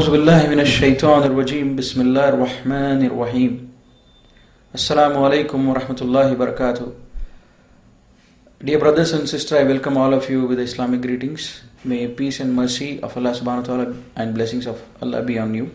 औज़ुबिल्लाहि मिनश्शैतानिर्रजीम बिस्मिल्लाहिर्रहमानिर्रहीम Assalamu alaikum wa rahmatullahi wa barakatuh. Dear brothers and sisters, I welcome all of you with Islamic greetings. May peace and mercy of Allah subhanahu wa ta'ala and blessings of Allah be on you.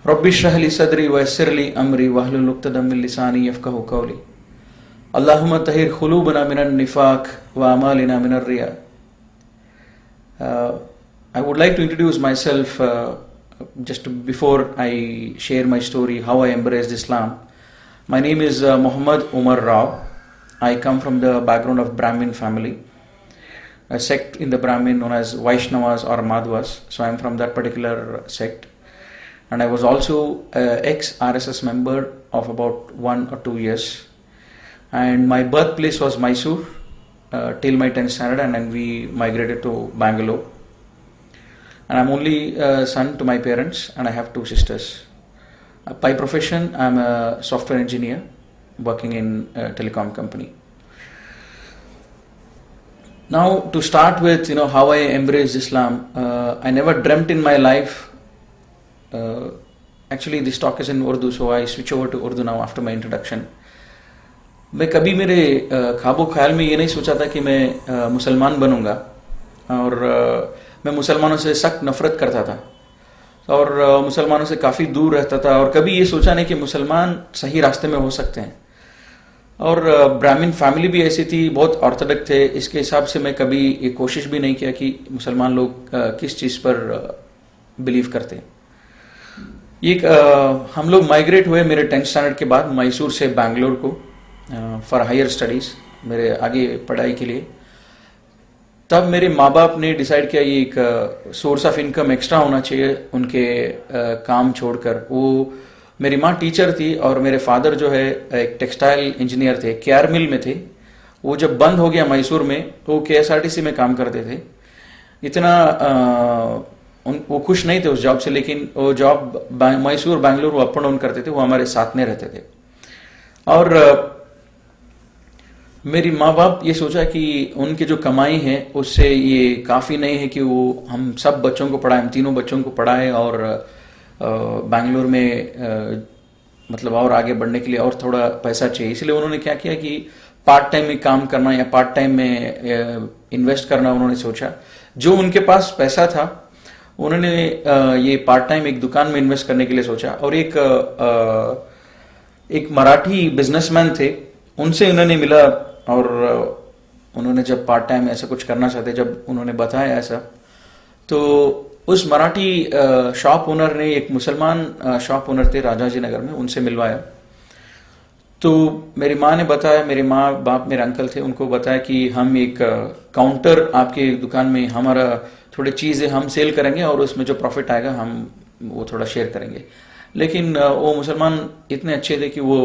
Rabbi shrah li sadri wa yassir li amri wahlul 'uqdatam min lisani yafqahu qawli. Allahumma tahhir qulubana minan nifaq wa amalina minar riya. I would like to introduce myself before I share my story, how I embraced Islam. My name is Muhammad Umar Rao. I come from the background of Brahmin family, a sect in the Brahmin known as Vaishnavas or Madhvas. So I am from that particular sect. And I was also an ex-RSS member of about 1 or 2 years. And my birthplace was Mysore till my 10th standard, and then we migrated to Bangalore. And I'm only son to my parents, and I have 2 sisters. By profession, I'm a software engineer working in a telecom company. Now, to start with, how I embraced Islam, I never dreamt in my life. Actually, this talk is in Urdu, so I switch over to Urdu now after my introduction. मैं कभी मेरे ख्वाबो ख्याल में ये नहीं सोचा था कि मैं मुसलमान बनूंगा, और मैं मुसलमानों से सख्त नफरत करता था और मुसलमानों से काफ़ी दूर रहता था, और कभी ये सोचा नहीं कि मुसलमान सही रास्ते में हो सकते हैं। और ब्राह्मण फैमिली भी ऐसी थी, बहुत ऑर्थोडॉक्स थे, इसके हिसाब से मैं कभी ये कोशिश भी नहीं किया कि मुसलमान लोग किस चीज़ पर बिलीव करते हैं। हम लोग माइग्रेट हुए मेरे 10th स्टैंडर्ड के बाद मैसूर से बैंगलोर को फॉर हायर स्टडीज़, मेरे आगे पढ़ाई के लिए। तब मेरे माँ बाप ने डिसाइड किया ये एक सोर्स ऑफ इनकम एक्स्ट्रा होना चाहिए उनके काम छोड़कर। वो मेरी माँ टीचर थी और मेरे फादर जो है एक टेक्सटाइल इंजीनियर थे, केआर मिल में थे। वो जब बंद हो गया मैसूर में तो केएसआरटीसी में काम करते थे। इतना वो खुश नहीं थे उस जॉब से, लेकिन वो जॉब मैसूर बैंगलोर वो अप एंड डाउन करते थे, वो हमारे साथ में रहते थे। और मेरी माँ बाप ये सोचा कि उनकी जो कमाई है उससे ये काफ़ी नहीं है कि वो हम सब बच्चों को पढ़ाएं, हम तीनों बच्चों को पढ़ाएं, और बैंगलोर में मतलब और आगे बढ़ने के लिए और थोड़ा पैसा चाहिए। इसलिए उन्होंने क्या किया कि पार्ट टाइम में काम करना या पार्ट टाइम में इन्वेस्ट करना उन्होंने सोचा। जो उनके पास पैसा था उन्होंने ये पार्ट टाइम एक दुकान में इन्वेस्ट करने के लिए सोचा। और एक मराठी बिजनेसमैन थे, उनसे उन्होंने मिला, और उन्होंने जब पार्ट टाइम ऐसा कुछ करना चाहते, जब उन्होंने बताया ऐसा, तो उस मराठी शॉप ओनर ने, एक मुसलमान शॉप ओनर थे राजाजी नगर में, उनसे मिलवाया। तो मेरी माँ ने बताया, मेरे माँ बाप मेरे अंकल थे, उनको बताया कि हम एक काउंटर आपके दुकान में, हमारा थोड़ी चीज़ें हम सेल करेंगे और उसमें जो प्रॉफिट आएगा हम वो थोड़ा शेयर करेंगे। लेकिन वो मुसलमान इतने अच्छे थे कि वो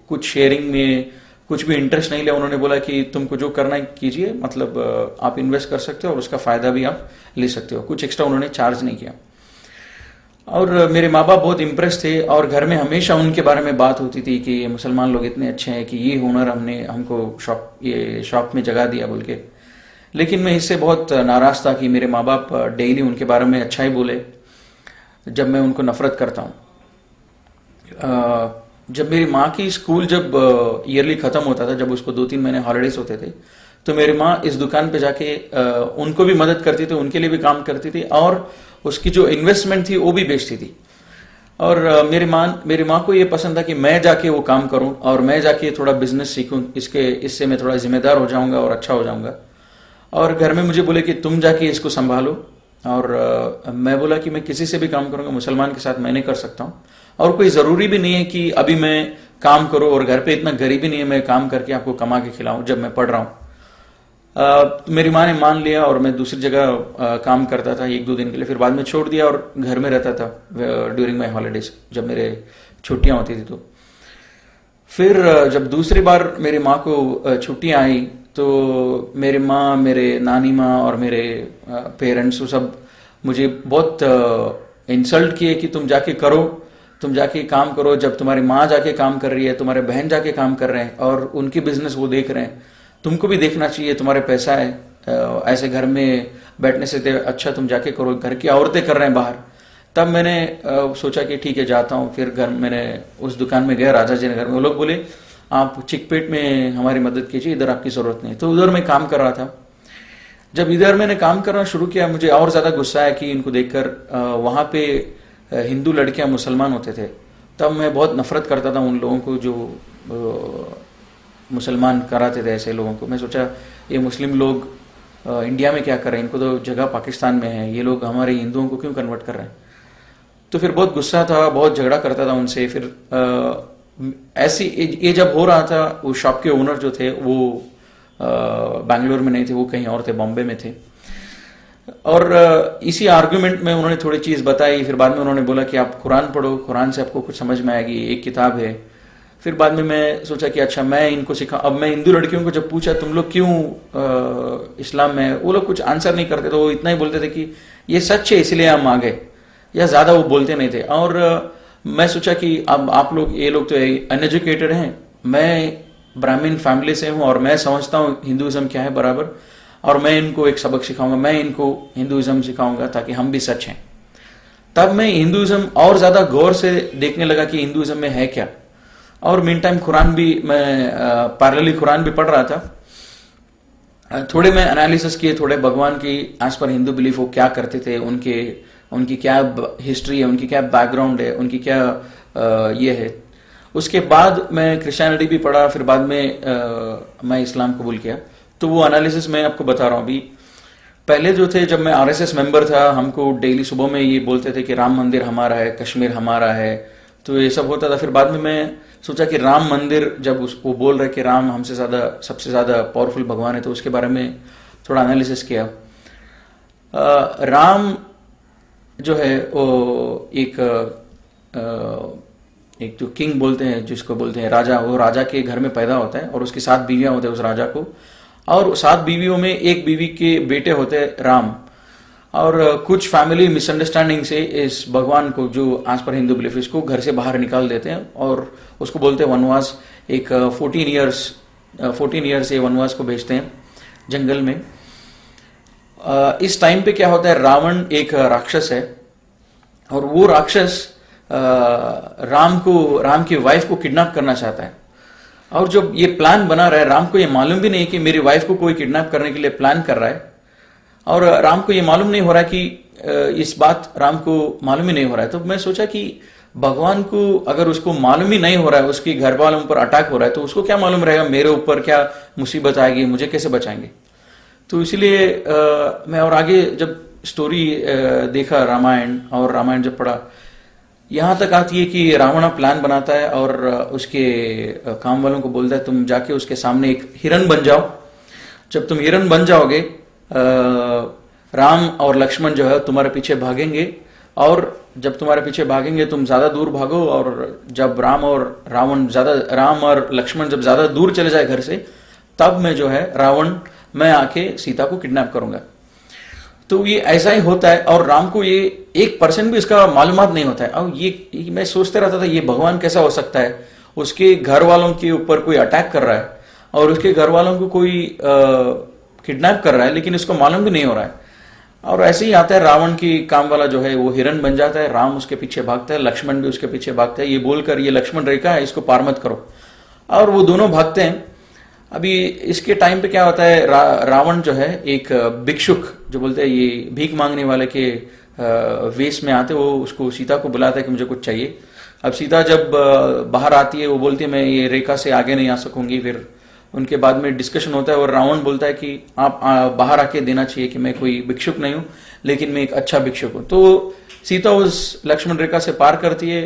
कुछ शेयरिंग में कुछ भी इंटरेस्ट नहीं लिया। उन्होंने बोला कि तुमको जो करना है कीजिए, मतलब आप इन्वेस्ट कर सकते हो और उसका फ़ायदा भी आप ले सकते हो। कुछ एक्स्ट्रा उन्होंने चार्ज नहीं किया। और मेरे माँ बाप बहुत इम्प्रेस थे, और घर में हमेशा उनके बारे में बात होती थी कि ये मुसलमान लोग इतने अच्छे हैं कि ये हुनर हमको शॉप में जगह दिया बोल के। लेकिन मैं इससे बहुत नाराज़ था कि मेरे माँ बाप डेली उनके बारे में अच्छा ही बोले जब मैं उनको नफरत करता हूँ। जब मेरी माँ की स्कूल जब ईयरली ख़त्म होता था, जब उसको 2-3 महीने हॉलीडेज होते थे, तो मेरी माँ इस दुकान पे जाके उनको भी मदद करती थी, उनके लिए भी काम करती थी, और उसकी जो इन्वेस्टमेंट थी वो भी बेचती थी। और मेरी माँ को ये पसंद था कि मैं जाके वो काम करूँ और मैं जाके थोड़ा बिजनेस सीखूँ, इससे मैं थोड़ा जिम्मेदार हो जाऊँगा और अच्छा हो जाऊँगा। और घर में मुझे बोले कि तुम जाके इसको संभालो, और मैं बोला कि मैं किसी से भी काम करूँगा, मुसलमान के साथ मैं नहीं कर सकता हूँ, और कोई ज़रूरी भी नहीं है कि अभी मैं काम करूँ, और घर पे इतना गरीबी नहीं है मैं काम करके आपको कमा के खिलाऊं जब मैं पढ़ रहा हूँ। मेरी माँ ने मान लिया और मैं दूसरी जगह काम करता था 1-2 दिन के लिए, फिर बाद में छोड़ दिया और घर में रहता था ड्यूरिंग माई हॉलीडेज, जब मेरे छुट्टियाँ होती थी। तो फिर जब दूसरी बार मेरी माँ को छुट्टियाँ आई तो मेरी माँ, मेरे नानी माँ और मेरे पेरेंट्स वो सब मुझे बहुत इंसल्ट किए कि तुम जाके करो, तुम जाके काम करो। जब तुम्हारी माँ जाके काम कर रही है, तुम्हारे बहन जाके काम कर रहे हैं और उनकी बिजनेस वो देख रहे हैं, तुमको भी देखना चाहिए, तुम्हारे पैसा है, ऐसे घर में बैठने से अच्छा तुम जाके करो, घर की औरतें कर रहे हैं बाहर, तब मैंने सोचा कि ठीक है जाता हूँ। फिर घर मैंने उस दुकान में गया राजा जी नगर में। वो लोग बोले आप चिकपेट में हमारी मदद कीजिए, इधर आपकी जरूरत नहीं। तो उधर मैं काम कर रहा था। जब इधर मैंने काम करना शुरू किया मुझे और ज्यादा गुस्सा आया कि इनको देखकर वहां पे हिंदू लड़कियां मुसलमान होते थे। तब मैं बहुत नफरत करता था उन लोगों को जो मुसलमान कराते थे ऐसे लोगों को। मैं सोचा ये मुस्लिम लोग इंडिया में क्या कर रहे हैं, इनको तो जगह पाकिस्तान में है, ये लोग हमारे हिंदुओं को क्यों कन्वर्ट कर रहे हैं। तो फिर बहुत गुस्सा था, बहुत झगड़ा करता था उनसे। फिर ऐसी ये जब हो रहा था, वो शॉप के ओनर जो थे वो बैंगलोर में नहीं थे, वो कहीं और थे, बॉम्बे में थे। और इसी आर्गुमेंट में उन्होंने थोड़ी चीज बताई। फिर बाद में उन्होंने बोला कि आप कुरान पढ़ो, कुरान से आपको कुछ समझ में आएगी, एक किताब है। फिर बाद में मैं सोचा कि अच्छा मैं इनको सिखा। अब मैं हिंदू लड़कियों को जब पूछा तुम लोग क्यों इस्लाम में, वो लोग कुछ आंसर नहीं करते। तो वो इतना ही बोलते थे कि ये सच है इसलिए हम आ गए, या ज्यादा वो बोलते नहीं थे। और मैं सोचा कि अब आप लोग, ये लोग तो अनएजुकेटेड हैं, मैं ब्राह्मण फैमिली से हूं और मैं समझता हूं हिंदुइज्म क्या है बराबर, और मैं इनको एक सबक सिखाऊंगा, मैं इनको हिंदुइज्म सिखाऊंगा ताकि हम भी सच हैं। तब मैं हिंदुइज्म और ज्यादा गौर से देखने लगा कि हिंदुइज्म में है क्या। और मीन टाइम कुरान भी मैं पैरेलली कुरान भी पढ़ रहा था। थोड़े मैं एनालिसिस किए, थोड़े भगवान की एज पर हिंदू बिलीफ वो क्या करते थे, उनकी क्या हिस्ट्री है, उनकी क्या बैकग्राउंड है, उनकी क्या ये है। उसके बाद मैं क्रिश्चियनिटी भी पढ़ा। फिर बाद में मैं इस्लाम कबूल किया। तो वो एनालिसिस मैं आपको बता रहा हूँ अभी। पहले जो थे, जब मैं आरएसएस मेंबर था, हमको डेली सुबह में ये बोलते थे कि राम मंदिर हमारा है, कश्मीर हमारा है, तो ये सब होता था। फिर बाद में मैं सोचा कि राम मंदिर, जब उसको बोल रहे कि राम हमसे ज्यादा, सबसे ज्यादा पावरफुल भगवान है, तो उसके बारे में थोड़ा एनालिसिस किया। राम जो है वो एक जो किंग बोलते हैं, जिसको बोलते हैं राजा, वो राजा के घर में पैदा होता है और उसकी 7 बीवियां होते हैं उस राजा को। और 7 बीवियों में एक बीवी के बेटे होते हैं राम। और कुछ फैमिली मिसअंडरस्टैंडिंग से इस भगवान को, जो एज पर हिंदू बिलीफ, इसको घर से बाहर निकाल देते हैं और उसको बोलते हैं वनवास। एक 14 ईयर्स ये वनवास को भेजते हैं जंगल में। इस टाइम पे क्या होता है, रावण एक राक्षस है और वो राक्षस राम की वाइफ को किडनैप करना चाहता है। और जब ये प्लान बना रहा है, राम को ये मालूम भी नहीं कि मेरी वाइफ को कोई किडनैप करने के लिए प्लान कर रहा है। और राम को ये मालूम नहीं हो रहा है कि इस बात राम को मालूम ही नहीं हो रहा है। तो मैं सोचा कि भगवान को अगर उसको मालूम ही नहीं हो रहा है, उसके घर वालों पर अटैक हो रहा है, तो उसको क्या मालूम रहेगा मेरे ऊपर क्या मुसीबत आएगी, मुझे कैसे बचाएंगे। तो इसलिए मैं और आगे जब स्टोरी देखा रामायण, और रामायण जब पढ़ा, यहां तक आती है कि रावण प्लान बनाता है और उसके काम वालों को बोलता है तुम जाके उसके सामने एक हिरन बन जाओ। जब तुम हिरन बन जाओगे, राम और लक्ष्मण जो है तुम्हारे पीछे भागेंगे, और जब तुम्हारे पीछे भागेंगे तुम ज्यादा दूर भागो, और जब राम और लक्ष्मण जब ज्यादा दूर चले जाए घर से, तब मैं जो है मैं आके सीता को किडनैप करूंगा। तो ये ऐसा ही होता है। और राम को ये 1% भी इसका मालूमात नहीं होता है। अब ये मैं सोचते रहता था ये भगवान कैसा हो सकता है, उसके घर वालों के ऊपर कोई अटैक कर रहा है और उसके घर वालों को कोई किडनैप कर रहा है, लेकिन इसको मालूम भी नहीं हो रहा है। और ऐसे ही आता है, रावण की काम वाला जो है वो हिरन बन जाता है, राम उसके पीछे भागता है, लक्ष्मण भी उसके पीछे भागता है, ये बोलकर ये लक्ष्मण रेखा है, इसको पार मत करो। और वो दोनों भागते हैं। अभी इसके टाइम पे क्या होता है, रावण जो है एक भिक्षुक, जो बोलते हैं ये भीख मांगने वाले के वेश में आते, वो उसको सीता को बुलाता है कि मुझे कुछ चाहिए। अब सीता जब बाहर आती है, वो बोलती है मैं ये रेखा से आगे नहीं आ सकूंगी। फिर उनके बाद में डिस्कशन होता है और रावण बोलता है कि आप बाहर आके देना चाहिए कि मैं कोई भिक्षुक नहीं हूं, लेकिन मैं एक अच्छा भिक्षुक हूं। तो सीता उस लक्ष्मण रेखा से पार करती है।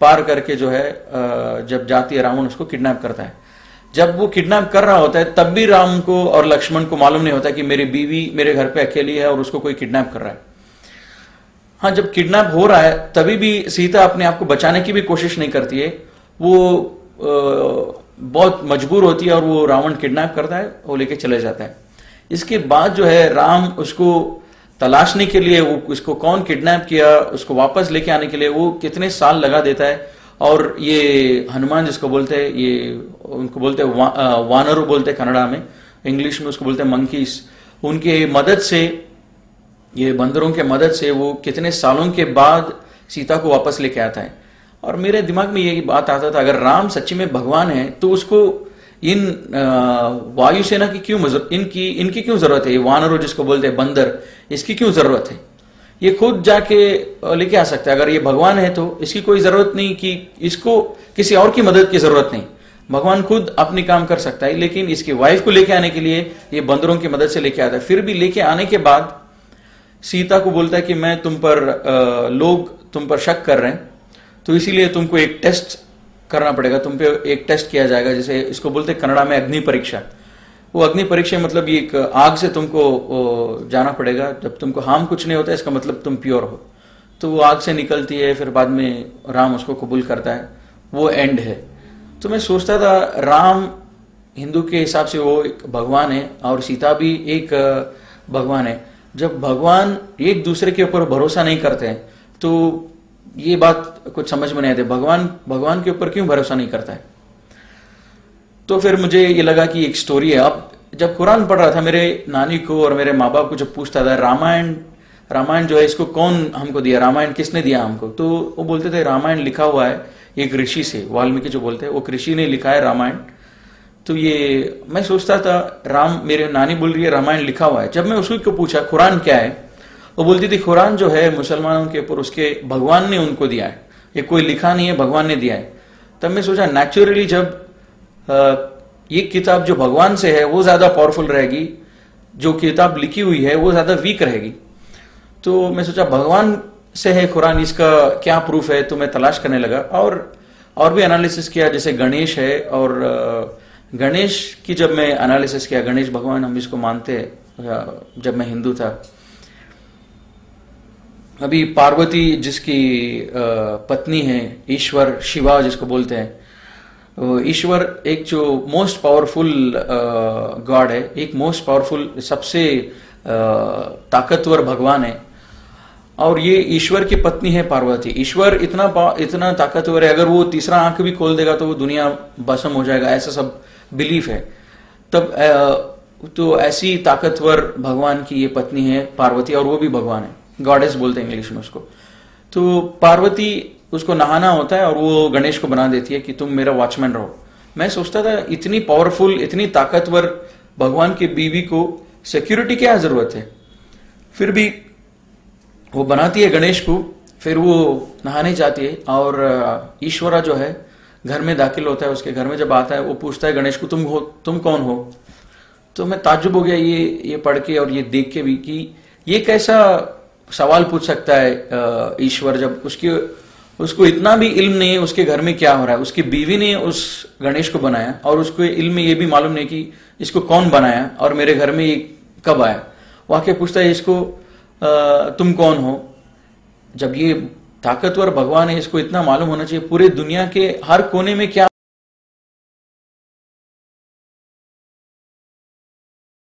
पार करके जो है जब जाती है, रावण उसको किडनैप करता है। जब वो किडनैप कर रहा होता है, तब भी राम को और लक्ष्मण को मालूम नहीं होता कि मेरी बीवी मेरे घर पे अकेली है और उसको कोई किडनैप कर रहा है। हाँ, जब किडनैप हो रहा है तभी भी सीता अपने आप को बचाने की भी कोशिश नहीं करती है। वो बहुत मजबूर होती है और वो रावण किडनैप करता है, वो लेके चले जाता है। इसके बाद जो है राम उसको तलाशने के लिए, वो उसको कौन किडनैप किया, उसको वापस लेके आने के लिए वो कितने साल लगा देता है। और ये हनुमान जिसको बोलते हैं, ये उनको बोलते हैं वानरू बोलते हैं कन्नड़ा में, इंग्लिश में उसको बोलते हैं मंकीज। उनके मदद से ये बंदरों के मदद से वो कितने सालों के बाद सीता को वापस लेके आता है। और मेरे दिमाग में ये बात आता था, अगर राम सच्ची में भगवान है तो उसको इन वायुसेना की क्यों इनकी क्यों जरूरत है? ये वानरों जिसको बोलते हैं बंदर, इसकी क्यों जरूरत है? ये खुद जाके लेके आ सकता है। अगर ये भगवान है तो इसकी कोई जरूरत नहीं कि इसको किसी और की मदद की जरूरत नहीं, भगवान खुद अपनी काम कर सकता है। लेकिन इसकी वाइफ को लेके आने के लिए ये बंदरों की मदद से लेके आता है। फिर भी लेके आने के बाद सीता को बोलता है कि मैं लोग तुम पर शक कर रहे हैं, तो इसीलिए तुमको एक टेस्ट करना पड़ेगा, तुम पे एक टेस्ट किया जाएगा, जैसे इसको बोलते हैं कन्नड़ा में अग्नि परीक्षा। वो अग्नि परीक्षा मतलब ये एक आग से तुमको जाना पड़ेगा। जब तुमको हार्म कुछ नहीं होता इसका मतलब तुम प्योर हो। तो वो आग से निकलती है, फिर बाद में राम उसको कबूल करता है, वो एंड है। तो मैं सोचता था राम हिंदू के हिसाब से वो एक भगवान है और सीता भी एक भगवान है। जब भगवान एक दूसरे के ऊपर भरोसा नहीं करते हैं तो ये बात कुछ समझ में नहीं आती, भगवान के ऊपर क्यों भरोसा नहीं करता है? तो फिर मुझे ये लगा कि एक स्टोरी है। अब जब कुरान पढ़ रहा था, मेरे नानी को और मेरे माँ बाप को जब पूछता था रामायण जो है इसको कौन हमको दिया, रामायण किसने दिया हमको, तो वो बोलते थे रामायण लिखा हुआ है एक ऋषि से, वाल्मीकि जो बोलते हैं वो ऋषि ने लिखा है रामायण। तो ये मैं सोचता था मेरे नानी बोल रही है रामायण लिखा हुआ है। जब मैं उसको पूछा कुरान क्या है, वो बोलती थी कुरान जो है मुसलमानों के ऊपर उसके भगवान ने उनको दिया है, ये कोई लिखा नहीं है, भगवान ने दिया है। तब मैं सोचा नेचुरली जब ये किताब जो भगवान से है वो ज्यादा पावरफुल रहेगी, जो किताब लिखी हुई है वो ज्यादा वीक रहेगी। तो मैं सोचा भगवान से है कुरान, इसका क्या प्रूफ है? तो मैं तलाश करने लगा और भी एनालिसिस किया, जैसे गणेश है। और गणेश की जब मैं एनालिसिस किया, गणेश भगवान हम इसको मानते हैं जब मैं हिंदू था। अभी पार्वती जिसकी पत्नी है, ईश्वर शिवा जिसको बोलते हैं, ईश्वर एक जो मोस्ट पावरफुल गॉड है, एक मोस्ट पावरफुल सबसे ताकतवर भगवान है। और ये ईश्वर की पत्नी है पार्वती। ईश्वर इतना ताकतवर है, अगर वो तीसरा आंख भी खोल देगा तो वो दुनिया भस्म हो जाएगा, ऐसा सब बिलीफ है। तब तो ऐसी ताकतवर भगवान की ये पत्नी है पार्वती, और वो भी भगवान है, गॉडेस बोलते हैं इंग्लिश में उसको। तो पार्वती उसको नहाना होता है और वो गणेश को बना देती है कि तुम मेरा वॉचमैन रहो। मैं सोचता था इतनी पावरफुल, इतनी ताकतवर भगवान की बीवी को सिक्योरिटी क्या जरूरत है? फिर भी वो बनाती है गणेश को, फिर वो नहाने जाती है और ईश्वरा जो है घर में दाखिल होता है। उसके घर में जब आता है वो पूछता है गणेश को, तुम कौन हो? तो मैं ताज्जुब हो गया ये पढ़ के और ये देख के भी कि ये कैसा सवाल पूछ सकता है ईश्वर, जब उसको इतना भी इल्म नहीं है उसके घर में क्या हो रहा है। उसकी बीवी ने उस गणेश को बनाया और उसको इल्म में ये भी मालूम नहीं कि इसको कौन बनाया और मेरे घर में ये कब आया। वो आके पूछता है इसको तुम कौन हो? जब ये ताकतवर भगवान है, इसको इतना मालूम होना चाहिए पूरे दुनिया के हर कोने में क्या